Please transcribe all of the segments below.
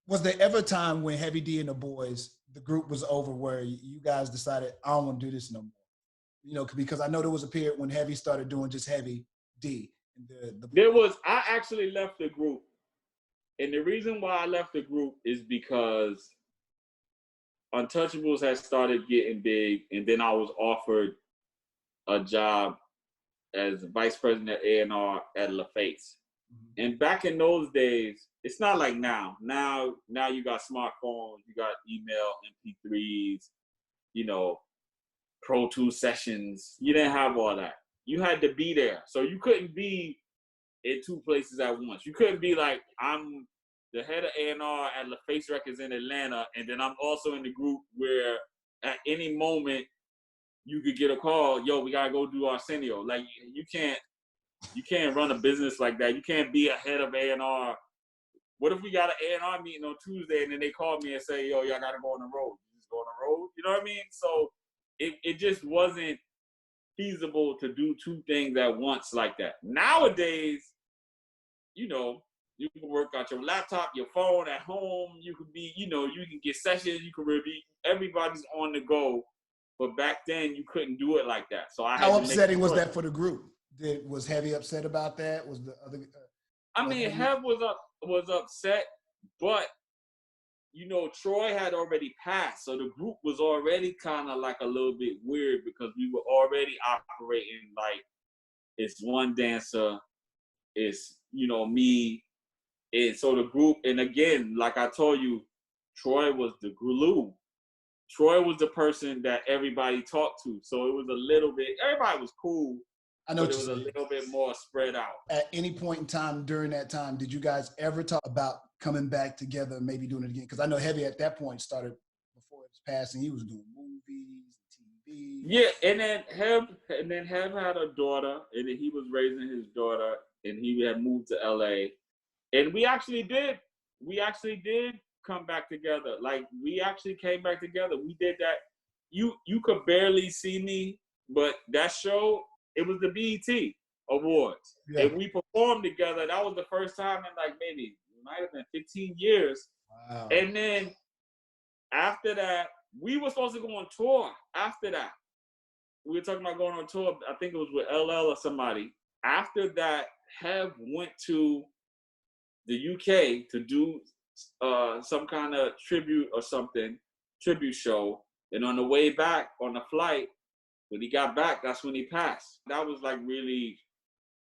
Was there ever a time when Heavy D and the Boys, the group was over, where you guys decided, I don't want to do this no more? You know, because I know there was a period when Heavy started doing just Heavy D. I actually left the group. And the reason why I left the group is because Untouchables had started getting big, and then I was offered a job as vice president of A&R at LaFace. Mm-hmm. And back in those days, it's not like now. Now you got smartphones, you got email, MP3s, you know, Pro Tools sessions. You didn't have all that. You had to be there. So you couldn't be in two places at once. You couldn't be like, I'm the head of A&R at LaFace Records in Atlanta, and then I'm also in the group where at any moment you could get a call, yo, we gotta go do Arsenio. Like, you can't run a business like that. You can't be a head of A&R. What if we got an A&R meeting on Tuesday and then they call me and say, yo, y'all gotta go on the road? You just go on the road? You know what I mean? So it just wasn't feasible to do two things at once like that. Nowadays, you know, you can work out your laptop, your phone at home. You can be, you know, you can get sessions. You can review. Everybody's on the go. But back then, you couldn't do it like that. So how upsetting was that for the group? Was Heavy upset about that? Was the other? I mean, Hev was upset, but you know, Troy had already passed, so the group was already kind of like a little bit weird because we were already operating like it's one dancer, it's, you know, me. And so the group, and again, like I told you, Troy was the glue. Troy was the person that everybody talked to. So it was a little bit, everybody was cool. I know, but it was a little bit more spread out. At any point in time during that time, did you guys ever talk about coming back together and maybe doing it again? Because I know Heavy at that point started, before his passing, he was doing movies, TV. Yeah, and then Hev had a daughter, and then he was raising his daughter, and he had moved to LA. And we actually did come back together. Like, we actually came back together. We did that. You could barely see me, but that show, it was the BET Awards. Yeah. And we performed together. That was the first time in like maybe, it might have been 15 years. Wow. And then after that, we were supposed to go on tour after that. We were talking about going on tour. I think it was with LL or somebody. After that, Hev went to the UK to do some kind of tribute show. And on the way back, on the flight, when he got back, that's when he passed. That was like really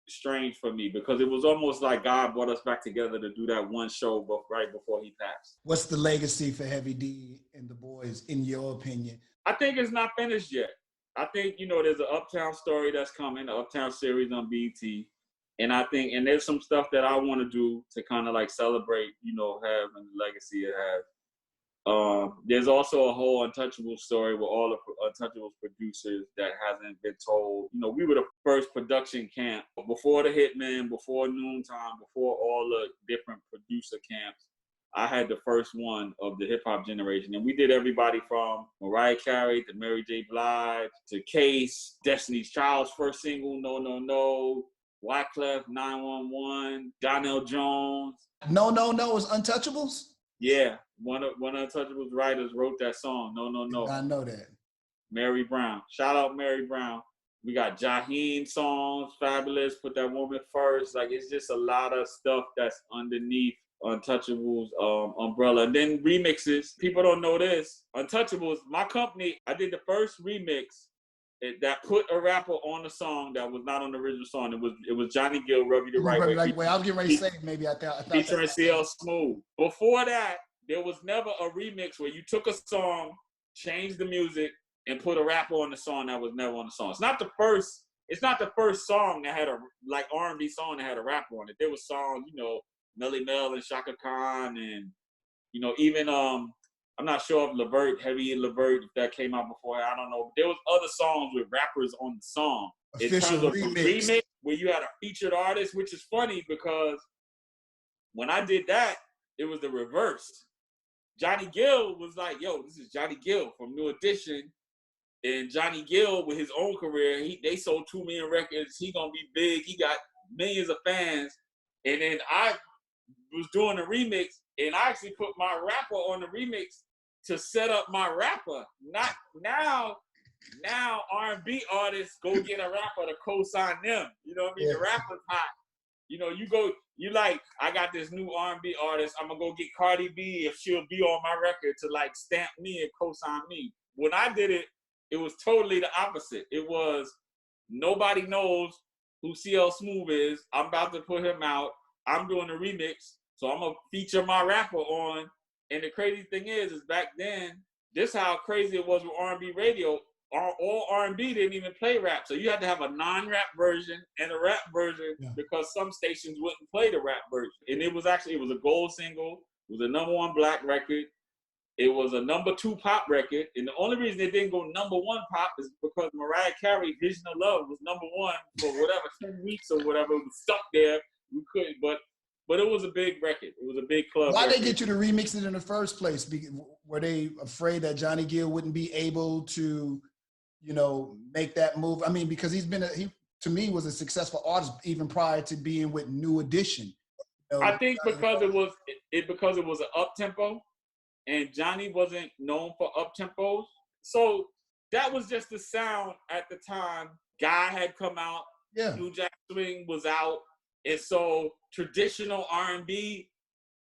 strange for me because it was almost like God brought us back together to do that one show right before he passed. What's the legacy for Heavy D and the Boyz, in your opinion? I think it's not finished yet. I think, you know, there's an Uptown story that's coming, the Uptown series on BET. And I think, and there's some stuff that I want to do to kind of like celebrate, you know, Hev and the legacy it has. There's also a whole Untouchables story with all the Untouchables producers that hasn't been told. You know, we were the first production camp before the Hitman, before Noontime, before all the different producer camps. I had the first one of the hip hop generation, and we did everybody from Mariah Carey to Mary J. Blige to Case, Destiny's Child's first single, No No No, Wyclef, 911, Donnell Jones. No No No was Untouchables? Yeah, one of Untouchables writers wrote that song, No No No. I know that. Mary Brown. Shout out Mary Brown. We got Jaheim songs, Fabulous, Put That Woman First. Like, it's just a lot of stuff that's underneath Untouchables umbrella. And then remixes. People don't know this. Untouchables, my company, I did the first remix that put a rapper on the song that was not on the original song. It was Johnny Gill, Rub You the Right Way. Like, I was getting ready to say, maybe I thought featuring CL Smooth. Before that, there was never a remix where you took a song, changed the music, and put a rapper on the song that was never on the song. It's not the first song that had a like R&B song that had a rapper on it. There was songs, you know, Melly Mel and Shaka Khan, and you know, even I'm not sure if Levert, Heavy Levert, if that came out before. I don't know. But there was other songs with rappers on the song. Official in terms of remix where you had a featured artist, which is funny because when I did that, it was the reverse. Johnny Gill was like, yo, this is Johnny Gill from New Edition. And Johnny Gill, with his own career, they sold 2 million records. He gonna be big. He got millions of fans. And then I was doing a remix, and I actually put my rapper on the remix to set up my rapper. Not now. Now R&B artists go get a rapper to co-sign them. You know what I mean? Yeah. The rapper's hot. You know, I got this new R&B artist. I'm gonna go get Cardi B if she'll be on my record to like stamp me and co-sign me. When I did it, it was totally the opposite. It was nobody knows who CL Smooth is. I'm about to put him out. I'm doing a remix, so I'm gonna feature my rapper on. And the crazy thing is back then, this how crazy it was with R&B radio. All R&B didn't even play rap, so you had to have a non-rap version and a rap version because some stations wouldn't play the rap version. And it was a gold single. It was a #1 black record. It was a #2 pop record, and the only reason it didn't go #1 pop is because Mariah Carey, "Vision of Love" was #1 for whatever 10 weeks or whatever. It was stuck there. We couldn't, but it was a big record. It was a big club. Why'd record. they get you to remix it in the first place? Were they afraid that Johnny Gill wouldn't be able to, make that move? I mean, because he to me was a successful artist even prior to being with New Edition. I think because it was an up tempo, and Johnny wasn't known for up tempos, so that was just the sound at the time. Guy had come out, New Jack Swing was out, and so traditional R&B,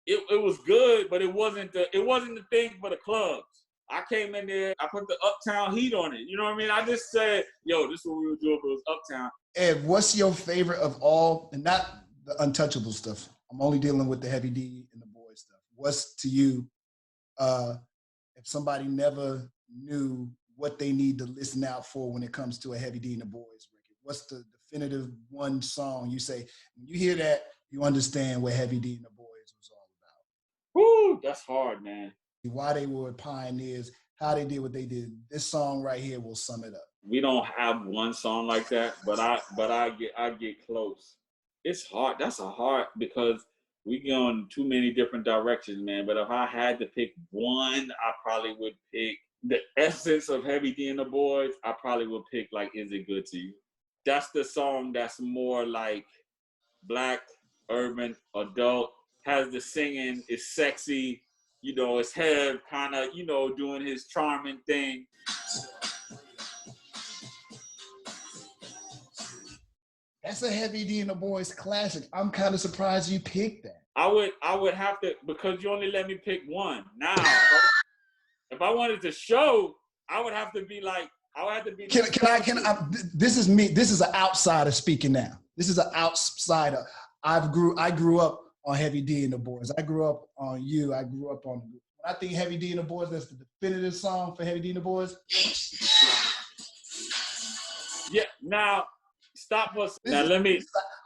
it was good, but it wasn't the thing for the clubs. I came in there, I put the Uptown heat on it. You know what I mean? I just said, yo, this is what we would do if it was Uptown. Ed, what's your favorite of all, and not the Untouchables stuff? I'm only dealing with the Heavy D and the Boyz stuff. What's to you, if somebody never knew what they need to listen out for when it comes to a Heavy D and the Boyz record, what's the definitive one song you say, when you hear that, you understand what Heavy D and the Boyz was all about? Woo, that's hard, man. Why they were pioneers, how they did what they did. This song right here will sum it up. We don't have one song like that, but I get close. It's hard. That's a hard, because we go in too many different directions, man. But if I had to pick one, I probably would pick the essence of Heavy D and the Boyz. I probably would pick like "Is It Good to You." That's the song that's more like black, urban, adult. Has the singing, is sexy. It's Hev kind of, doing his charming thing. That's a Heavy D and the Boyz classic. I'm kind of surprised you picked that. I would have to, because you only let me pick one. Now, if I wanted to show, I would have to be like, this is me. This is an outsider speaking now. This is an outsider. I grew up on Heavy D and the Boyz. I grew up on you. I grew up on. When I think Heavy D and the Boyz, that's the definitive song for Heavy D and the Boyz. Yeah. Now, stop us. Now let me.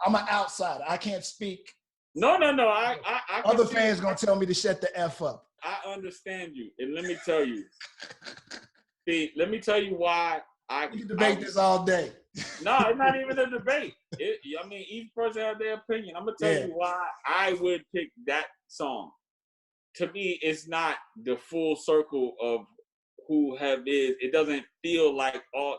I'm an outsider. I can't speak. No. I Other fans gonna tell me to shut the F up. I understand you, and let me tell you. See, let me tell you why We can debate this all day. No, it's not even a debate. Each person has their opinion. I'm gonna tell you why I would pick that song. To me, it's not the full circle of who Hev is. It doesn't feel like all.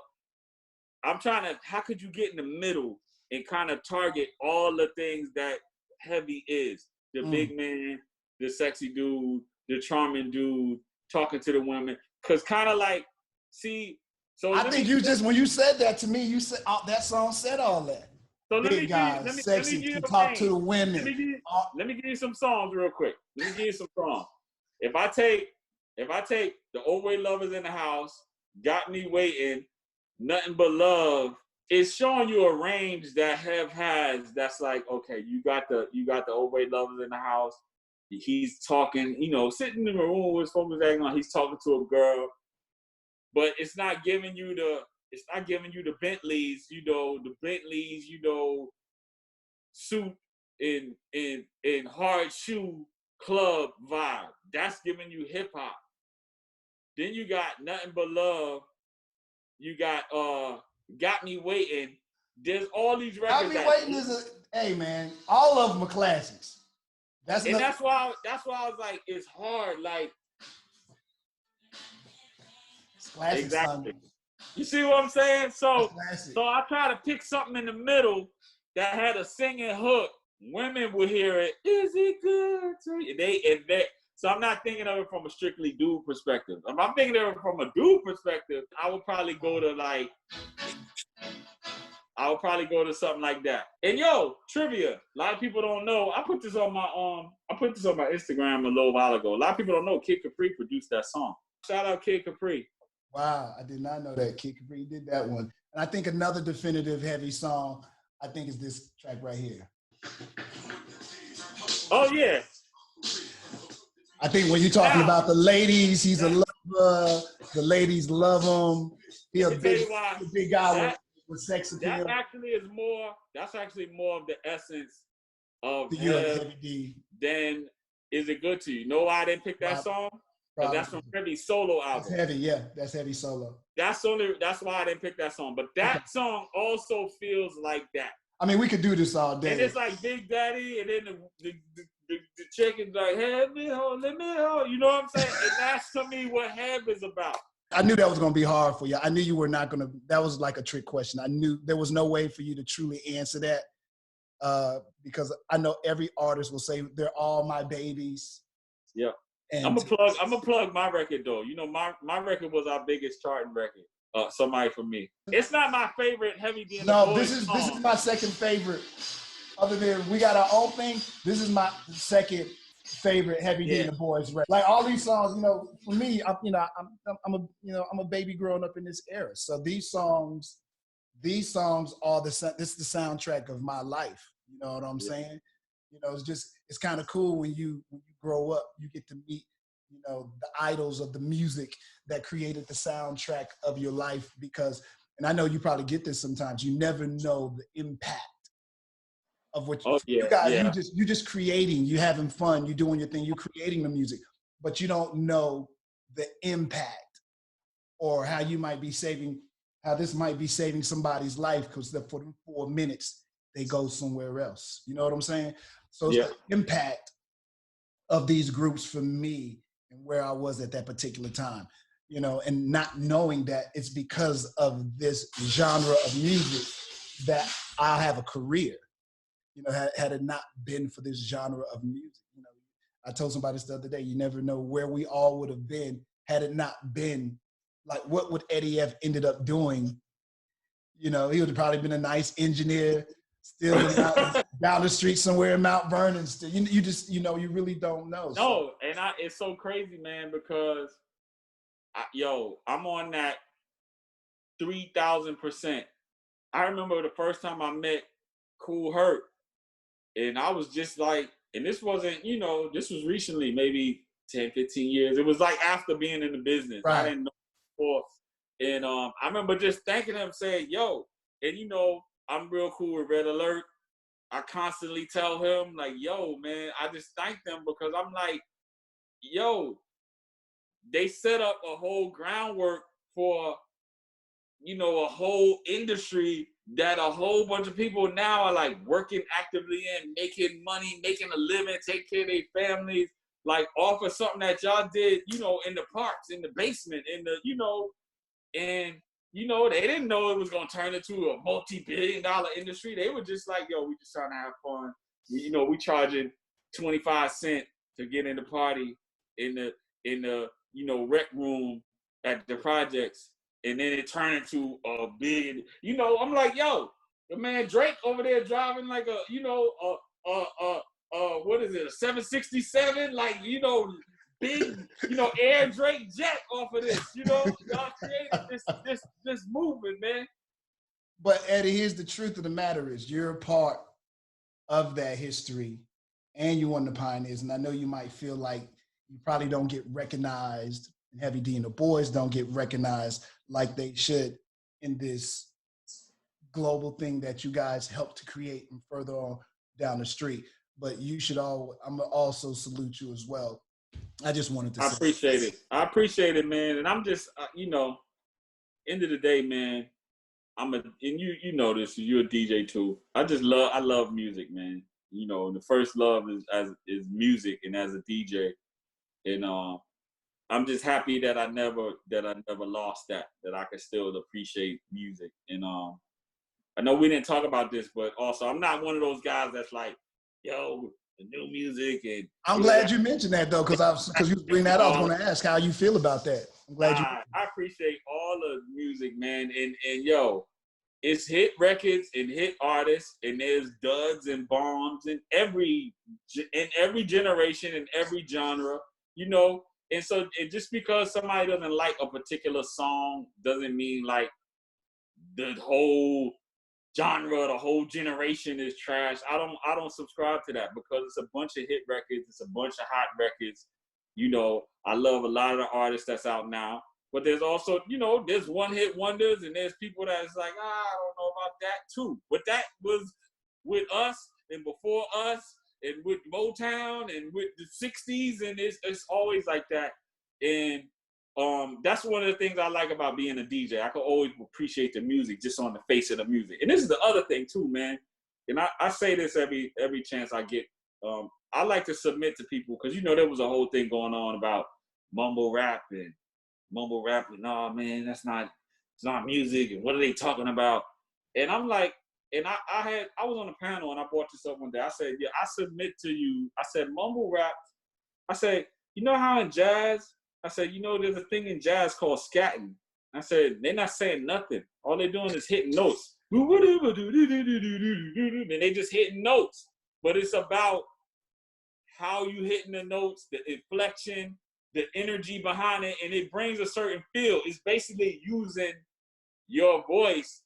How could you get in the middle and kind of target all the things that Heavy is? The big man, the sexy dude, the charming dude, talking to the women. Because kind of like, see, so I think when you said that to me, you said that song said all that. So big guys, sexy, can talk to the women. Let me give you some songs real quick. Let me give you some songs. If I take the Old Way Lovers in the House, Got Me Waiting, Nothing But Love, it's showing you a range that Hev has. That's like, okay, you got the Old Way Lovers in the House. He's talking, sitting in the room with focus acting on. He's talking to a girl, but it's not giving you the Bentleys, suit in hard shoe club vibe. That's giving you hip hop. Then you got Nothing But Love. You got Me Waiting. There's all these records. Got Me Waiting hey man, all of them are classics. That's why I was like, it's hard. Like, it's classic. Exactly. Son. You see what I'm saying? So I try to pick something in the middle that had a singing hook women will hear it. Is it good to you? So I'm not thinking of it from a strictly dude perspective. If I'm thinking of it from a dude perspective, I would probably go to something like that. And yo, trivia. A lot of people don't know. I put this on my Instagram a little while ago. A lot of people don't know Kid Capri produced that song. Shout out Kid Capri. Wow, I did not know that Kid Capri did that one. And I think another definitive Heavy song, I think, is this track right here. Oh yeah. I think when you're talking about the ladies, he's a lover. The ladies love him. He's a big guy with sex appeal. That's actually more of the essence of Heavy D than Is It Good to You. You know why I didn't pick that song? Because that's from Heavy's solo album. That's Heavy, yeah. That's Heavy solo. That's why I didn't pick that song. But that song also feels like that. I mean, we could do this all day. And it's like Big Daddy, and then the chick is like, "Have me hold, let me hold." You know what I'm saying? And that's to me what Have is about. I knew that was going to be hard for you. I knew you were not going to. That was like a trick question. I knew there was no way for you to truly answer that because I know every artist will say they're all my babies. Yeah. And I'm gonna plug my record though. You know, my record was our biggest charting record. Somebody for me. It's not my favorite Heavy D. No, this is my second favorite. Other than We Got Our Own Thing, this is my second favorite Heavy D and the Boyz record. Like all these songs, you know, for me, I'm a baby growing up in this era. So these songs are this is the soundtrack of my life. You know what I'm saying? You know, it's kind of cool when you grow up, you get to meet, you know, the idols of the music that created the soundtrack of your life because, and I know you probably get this sometimes, you never know the impact of what you guys, you're just creating, you having fun, you're doing your thing, you're creating the music, but you don't know the impact or how this might be saving somebody's life because for them 4 minutes, they go somewhere else. You know what I'm saying? So it's the impact of these groups for me and where I was at that particular time, you know, and not knowing that it's because of this genre of music that I have a career, you know, had it not been for this genre of music. You know, I told somebody this the other day, you never know where we all would have been had it not been, like what would Eddie F ended up doing? You know, he would have probably been a nice engineer, still down the street somewhere in Mount Vernon. Still, you just, you know, you really don't know. No, so. And it's so crazy, man, because I'm on that 3,000%. I remember the first time I met Kool Herc, and I was just like, and this wasn't, you know, this was recently, maybe 10, 15 years. It was like after being in the business. Right. I didn't know before. And I remember just thanking him, saying, yo, and you know, I'm real cool with Red Alert. I constantly tell him, like, yo, man, I just thank them because I'm like, yo, they set up a whole groundwork for, you know, a whole industry that a whole bunch of people now are like working actively in, making money, making a living, take care of their families, like off of something that y'all did, you know, in the parks, in the basement, in the, you know, and you know, they didn't know it was gonna turn into a multi-billion-dollar industry. They were just like, yo, we just trying to have fun. You know, we charging 25 cents to get in the party in the you know, rec room at the projects. And then it turned into a big, you know, I'm like, yo, the man Drake over there driving like a, you know, what is it, a 767? Like, you know, big, you know, Air Drake jet off of this, you know, y'all created this movement, man. But Eddie, here's the truth of the matter is you're a part of that history and you're one of the pioneers. And I know you might feel like you probably don't get recognized, and Heavy D and the Boyz don't get recognized like they should in this global thing that you guys helped to create and further on down the street. But you should I'm gonna also salute you as well. I just wanted to say. I appreciate it, man. And I'm just, you know, end of the day, man, and you know this, you're a DJ too. I love music, man. You know, the first love is music and as a DJ. And I'm just happy that I never lost that I could still appreciate music. And I know we didn't talk about this, but also I'm not one of those guys that's like, yo, the new music and I'm glad you mentioned that though, because you bring that up. I was going to ask how you feel about that. I'm glad you. I appreciate all the music, man, and yo, it's hit records and hit artists, and there's duds and bombs in every generation and every genre, you know. And so, just because somebody doesn't like a particular song doesn't mean like the whole genre, the whole generation is trash. I don't subscribe to that, because it's a bunch of hit records, it's a bunch of hot records. You know, I love a lot of the artists that's out now, but there's also, you know, there's one hit wonders, and there's people that's like, I don't know about that too. But that was with us and before us and with Motown and with the 60s, and it's always like that. And that's one of the things I like about being a DJ. I can always appreciate the music just on the face of the music. And this is the other thing too, man. And I say this every chance I get. I like to submit to people, because, you know, there was a whole thing going on about mumble rap. Oh man, it's not music. And what are they talking about? And I'm like, and I was on a panel, and I brought this up one day. I said, yeah, I submit to you. I said, mumble rap. I said, you know how in jazz, I said, you know, there's a thing in jazz called scatting. I said, they're not saying nothing. All they're doing is hitting notes. And they just hitting notes. But it's about how you hitting the notes, the inflection, the energy behind it, and it brings a certain feel. It's basically using your voice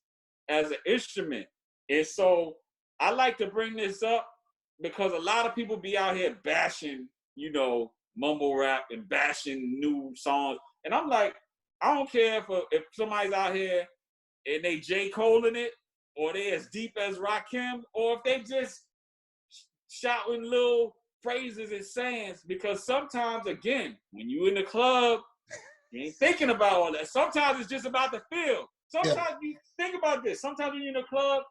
as an instrument. And so I like to bring this up, because a lot of people be out here bashing, you know, mumble rap and bashing new songs. And I'm like, I don't care if somebody's out here and they J. Cole in it, or they as deep as Rakim, or if they just shouting little phrases and sayings, because sometimes, again, when you in the club, you ain't thinking about all that. Sometimes it's just about the feel. Sometimes you think about this. Sometimes when you're in the club,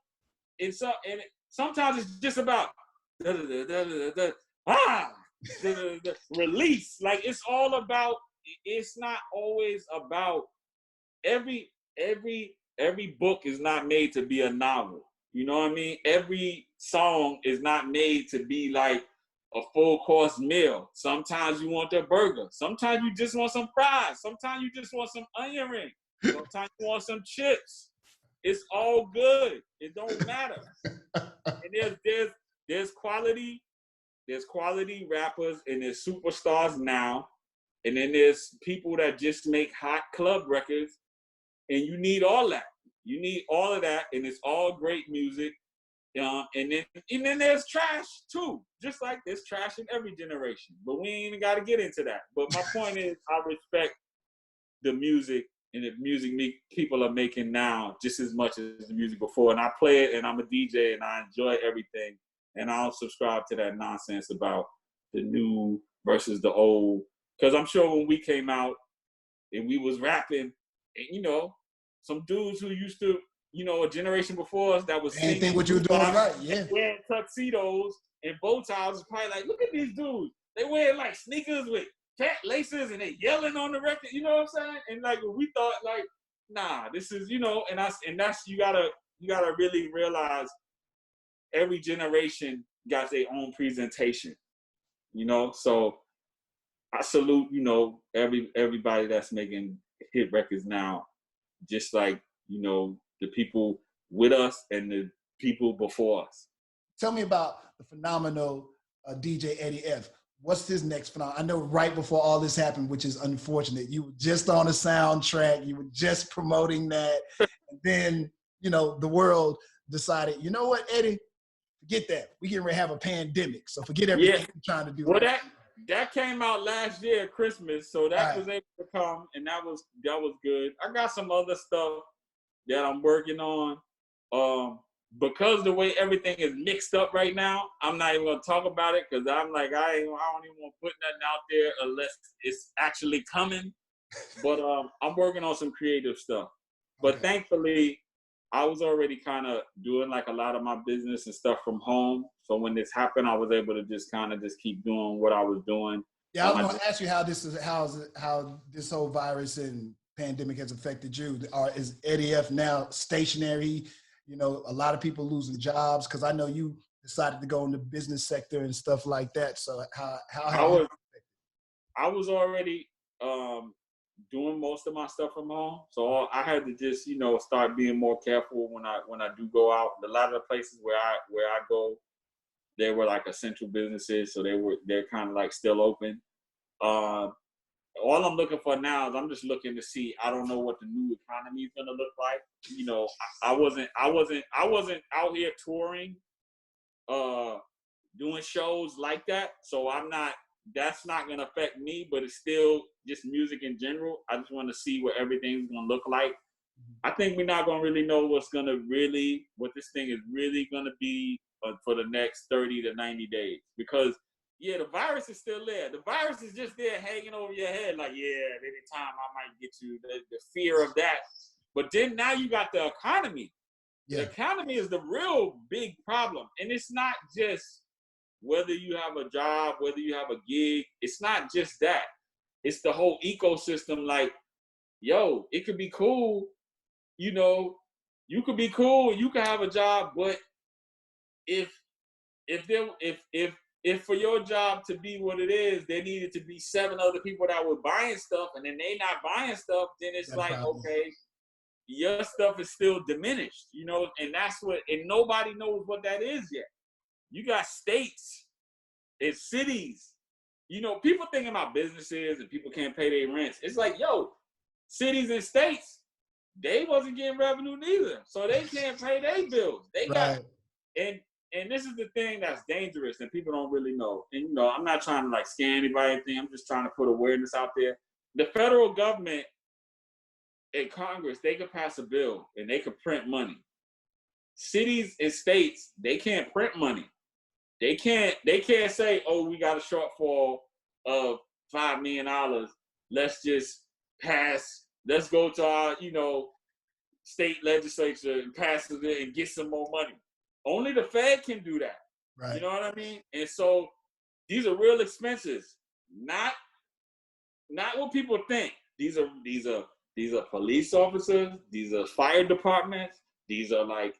sometimes it's just about release. Like, it's all about, it's not always about, every book is not made to be a novel. You know what I mean? Every song is not made to be like a full course meal. Sometimes you want the burger. Sometimes you just want some fries. Sometimes you just want some onion ring. Sometimes you want some chips. It's all good. It don't matter. And there's quality rappers, and there's superstars now. And then there's people that just make hot club records, and you need all that. You need all of that, and it's all great music. And then there's trash too, just like there's trash in every generation. But we ain't even got to get into that. But my point is, I respect the music and the music people are making now just as much as the music before. And I play it, and I'm a DJ, and I enjoy everything. And I don't subscribe to that nonsense about the new versus the old. Because I'm sure when we came out and we was rapping, and, you know, some dudes who used to, you know, a generation before us that was singing, think what you were doing right, yeah, wearing tuxedos and bow ties, was probably like, look at these dudes. They wear like sneakers with cat laces, and they yelling on the record. You know what I'm saying? And like, we thought like, nah, this is, you know, and that's you gotta really realize every generation got their own presentation. You know, so I salute, you know, everybody that's making hit records now, just like, you know, the people with us and the people before us. Tell me about the phenomenal DJ Eddie F. What's his next phenomenon? I know right before all this happened, which is unfortunate, you were just on a soundtrack, you were just promoting that, and then, you know, the world decided, you know what, Eddie, forget that. We getting ready to have a pandemic, so forget everything you're trying to do. Well, that came out last year at Christmas, so that was able to come, and that was good. I got some other stuff that I'm working on. Because the way everything is mixed up right now, I'm not even gonna talk about it, because I'm like, I don't even want to put nothing out there unless it's actually coming. But I'm working on some creative stuff. But thankfully, I was already kind of doing like a lot of my business and stuff from home. So when this happened, I was able to just kind of just keep doing what I was doing. Yeah, I was going to ask you how this whole virus and pandemic has affected you. Is Eddie F now stationary? You know, a lot of people losing jobs, because I know you decided to go in the business sector and stuff like that. So how I was already doing most of my stuff from home, so I had to just start being more careful when I do go out. A lot of the places where I go, they were like essential businesses, so they're kind of like still open. All I'm looking for now is I'm just looking to see. I don't know what the new economy is gonna look like. I wasn't out here touring, doing shows like that. So that's not gonna affect me. But it's still just music in general. I just want to see what everything's gonna look like. I think we're not gonna really know what this thing is really gonna be for the next 30 to 90 days because. Yeah, the virus is still there. The virus is just there hanging over your head like, yeah, at any time I might get you, the fear of that. But then now you got the economy. Yeah. The economy is the real big problem. And it's not just whether you have a job, whether you have a gig. It's not just that. It's the whole ecosystem like, yo, it could be cool. You could be cool, you could have a job, but if for your job to be what it is, there needed to be 7 other people that were buying stuff, and then they not buying stuff, then it's like, okay, your stuff is still diminished, and that's and nobody knows what that is yet. You got states and cities, people thinking about businesses and people can't pay their rents. It's like, yo, cities and states, they wasn't getting revenue neither, so they can't pay their bills. They got, and this is the thing that's dangerous and people don't really know. And, I'm not trying to like scam anybody or anything. I'm just trying to put awareness out there. The federal government and Congress, they could pass a bill and they could print money. Cities and states, they can't print money. They can't say, oh, we got a shortfall of $5 million. Let's just let's go to our, state legislature and pass it and get some more money. Only the Fed can do that. Right. You know what I mean? And so these are real expenses. Not what people think. These are police officers, these are fire departments, these are like,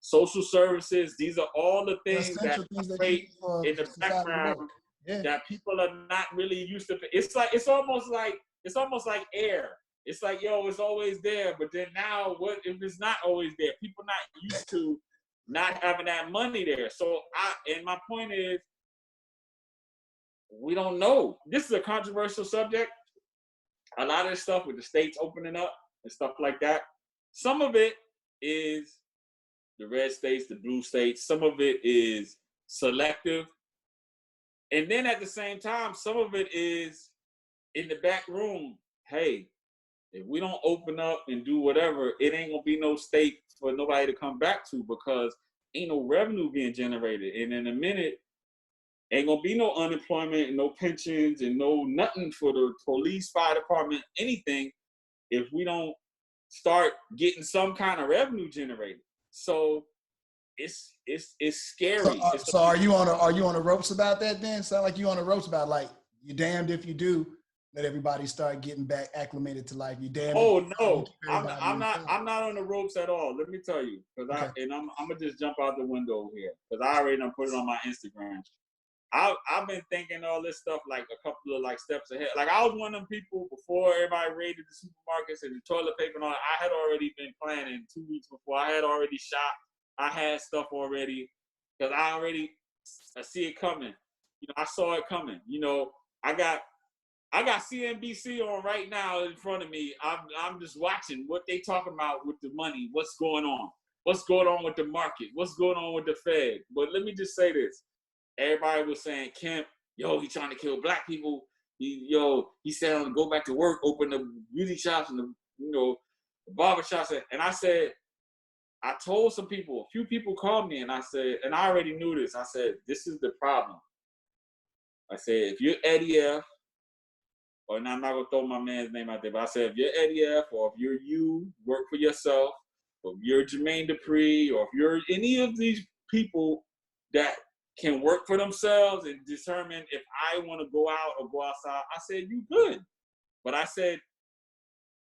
social services. These are all the things that operate in the background that people are not really used to. It's almost like air. It's like, yo, it's always there, but then now what if it's not always there? People not used to not having that money there. So my point is, we don't know. This is a controversial subject. A lot of this stuff with the states opening up and stuff like that. Some of it is the red states, the blue states. Some of it is selective. And then at the same time, some of it is in the back room. Hey, if we don't open up and do whatever, it ain't gonna be no state for nobody to come back to because ain't no revenue being generated. And in a minute, ain't gonna be no unemployment and no pensions and no nothing for the police, fire department, anything, if we don't start getting some kind of revenue generated. So it's scary. So are you on the ropes about that then? Sound like you on the ropes about like you're damned if you do. Let everybody start getting back acclimated to life. You damn. Oh no, I'm not on the ropes at all. Let me tell you, because I'm gonna just jump out the window here because I already done put it on my Instagram. I've been thinking all this stuff like a couple of like steps ahead. Like I was one of them people before everybody raided the supermarkets and the toilet paper and all. I had already been planning 2 weeks before. I had already shopped. I had stuff already because I see it coming. I saw it coming. I got CNBC on right now in front of me. I'm just watching what they talking about with the money. What's going on? What's going on with the market? What's going on with the Fed? But let me just say this. Everybody was saying, Kemp, yo, he trying to kill black people. He said I'm gonna go back to work, open the beauty shops and the barber shops. And I said, I told some people, a few people called me and I said, and I already knew this. I said, this is the problem. I said, if you're Eddie F, and I'm not gonna throw my man's name out there, but I said, if you're Eddie F, or if you work for yourself, or if you're Jermaine Dupri, or if you're any of these people that can work for themselves and determine if I want to go out or go outside, I said, you good. But I said,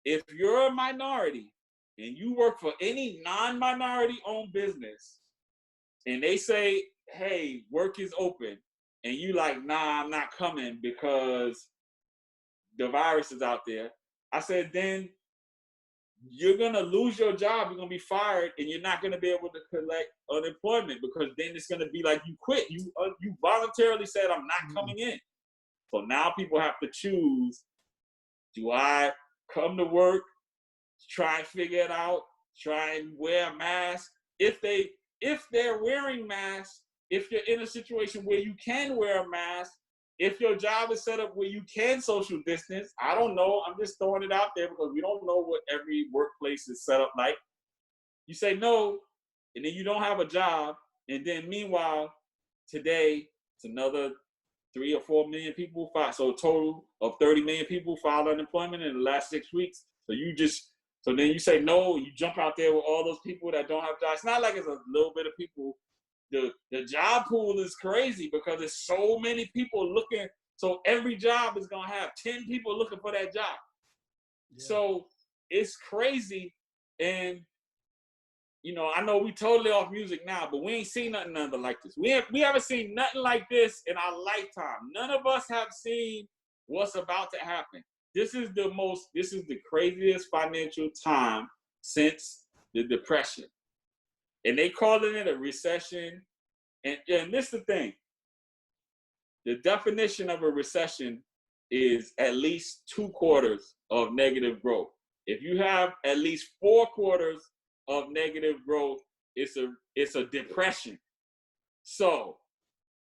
if you're a minority and you work for any non-minority owned business, and they say, hey, work is open, and you like, nah, I'm not coming because the virus is out there. I said, then you're gonna lose your job, you're gonna be fired, and you're not gonna be able to collect unemployment, because then it's gonna be like you quit. You voluntarily said, I'm not coming in. So now people have to choose, do I come to work, try and figure it out, try and wear a mask? If they're wearing masks, if you're in a situation where you can wear a mask, if your job is set up where you can social distance, I don't know. I'm just throwing it out there because we don't know what every workplace is set up like. You say no, and then you don't have a job, and then meanwhile, today it's another 3 or 4 million people filed. So a total of 30 million people filed unemployment in the last 6 weeks. So then you say no, you jump out there with all those people that don't have jobs. It's not like it's a little bit of people. The job pool is crazy because there's so many people looking. So every job is gonna have 10 people looking for that job. Yeah. So it's crazy. And I know we totally off music now, but we ain't seen nothing like this. We haven't seen nothing like this in our lifetime. None of us have seen what's about to happen. This is the craziest financial time since the Depression. And they calling it a recession. And this is the thing. The definition of a recession is at least 2 quarters of negative growth. If you have at least 4 quarters of negative growth, it's a depression. So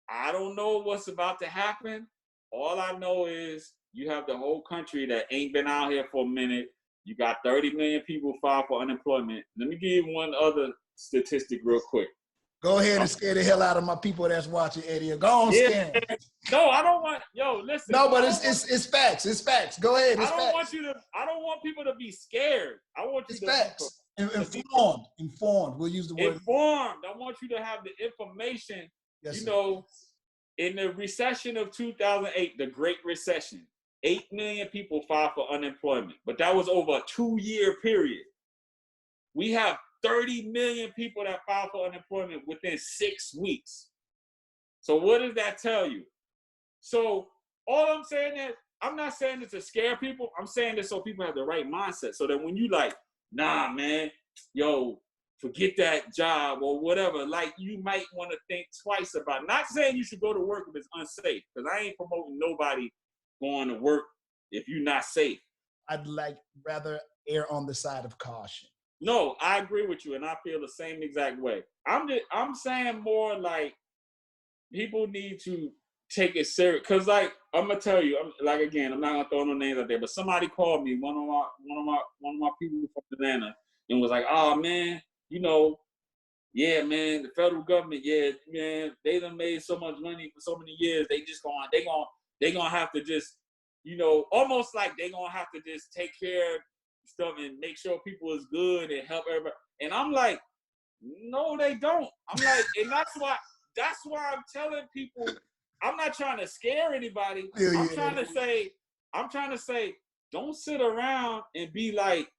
I don't know what's about to happen. All I know is you have the whole country that ain't been out here for a minute. You got 30 million people filed for unemployment. Let me give you one other statistic real quick. Go ahead and scare the hell out of my people that's watching, Eddie. Go on, scare them. No, I don't want. Listen. No, but it's facts. It's facts. Go ahead. I don't want people to be scared. I want you it's to facts. Informed. We'll use the word informed. I want you to have the information. Yes, in the recession of 2008, the Great Recession, 8 million people filed for unemployment, but that was over a 2-year period. We have 30 million people that filed for unemployment within 6 weeks. So what does that tell you? So all I'm saying is, I'm not saying this to scare people. I'm saying this so people have the right mindset. So that when you like, nah, man, forget that job or whatever, like you might want to think twice about it. Not saying you should go to work if it's unsafe, because I ain't promoting nobody going to work if you're not safe. I'd rather err on the side of caution. No, I agree with you, and I feel the same exact way. I'm saying more like people need to take it serious, because like I'm gonna tell you, I'm not gonna throw no names out there, but somebody called me, one of my people from Atlanta, and was like, oh man, yeah man, the federal government, yeah man, they done made so much money for so many years, they gonna have to just, almost like they gonna have to just take care of stuff and make sure people is good and help everybody. And I'm like, no, they don't. I'm like, and that's why I'm telling people, I'm not trying to scare anybody. I'm trying to say, don't sit around and be like,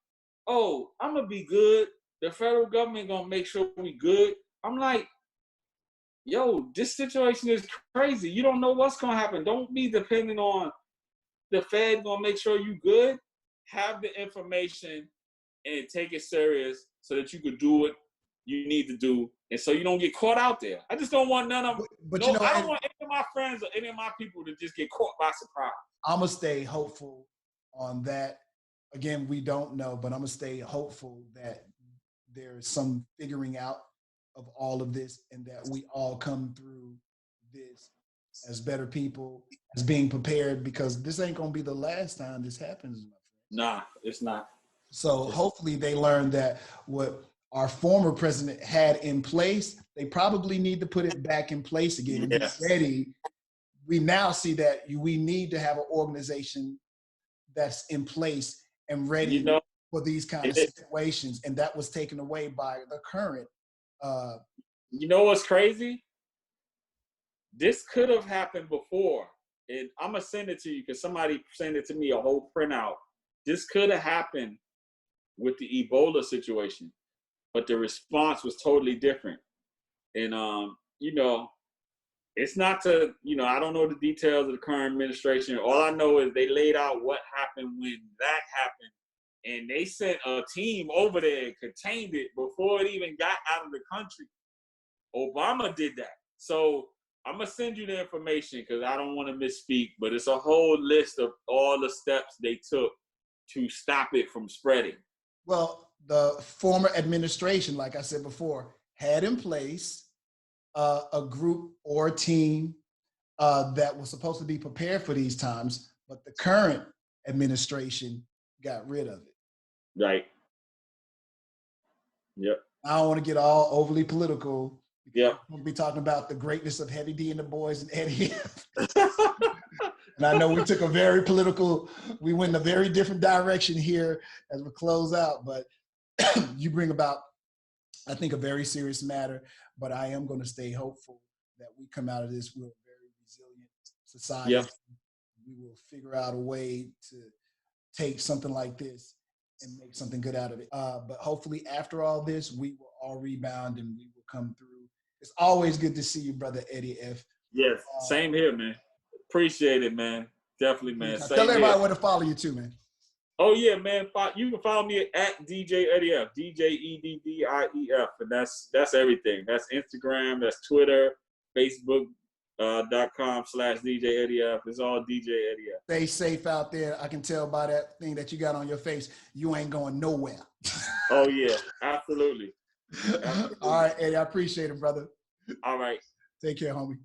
oh, I'm gonna be good. The federal government gonna make sure we good. I'm like, this situation is crazy. You don't know what's gonna happen. Don't be dependent on the Fed gonna make sure you good. Have the information and take it serious so that you could do what you need to do, and so you don't get caught out there. I just don't want none of them. I don't want any of my friends or any of my people to just get caught by surprise. I'm gonna stay hopeful on that. Again, we don't know, but I'm gonna stay hopeful that there's some figuring out of all of this, and that we all come through this as better people, as being prepared, because this ain't gonna be the last time this happens. Nah, it's not. So hopefully they learn that what our former president had in place, they probably need to put it back in place again and be ready. We now see that we need to have an organization that's in place and ready for these kind of situations. And that was taken away by the current. You know what's crazy? This could have happened before. And I'm going to send it to you because somebody sent it to me, a whole printout. This could have happened with the Ebola situation, but the response was totally different. And you know, it's not to, you know, I don't know the details of the current administration. All I know is they laid out what happened when that happened, and they sent a team over there and contained it before it even got out of the country. Obama did that. So I'm gonna send you the information because I don't want to misspeak, but it's a whole list of all the steps they took to stop it from spreading. Well, the former administration, like I said before, had in place a group or a team that was supposed to be prepared for these times, but the current administration got rid of it. Right. Yep. I don't want to get all overly political. Yep. We'll be talking about the greatness of Heavy D and the Boyz and Eddie. And I know we took a very political, we went in a very different direction here as we close out, but you bring about, I think, a very serious matter, but I am going to stay hopeful that we come out of this with a very resilient society. Yep. We will figure out a way to take something like this and make something good out of it. But hopefully after all this, we will all rebound and we will come through. It's always good to see you, brother Eddie F. Yes, same here, man. Appreciate it, man. Definitely, man. Tell everybody where to follow you too, man. Oh yeah, man. You can follow me at DJ Eddie F. DJEDDIEF, and that's everything. That's Instagram. That's Twitter, Facebook.com/DJ Eddie F. It's all DJ Eddie F. Stay safe out there. I can tell by that thing that you got on your face, you ain't going nowhere. Oh yeah, absolutely. All right, Eddie. I appreciate it, brother. All right. Take care, homie.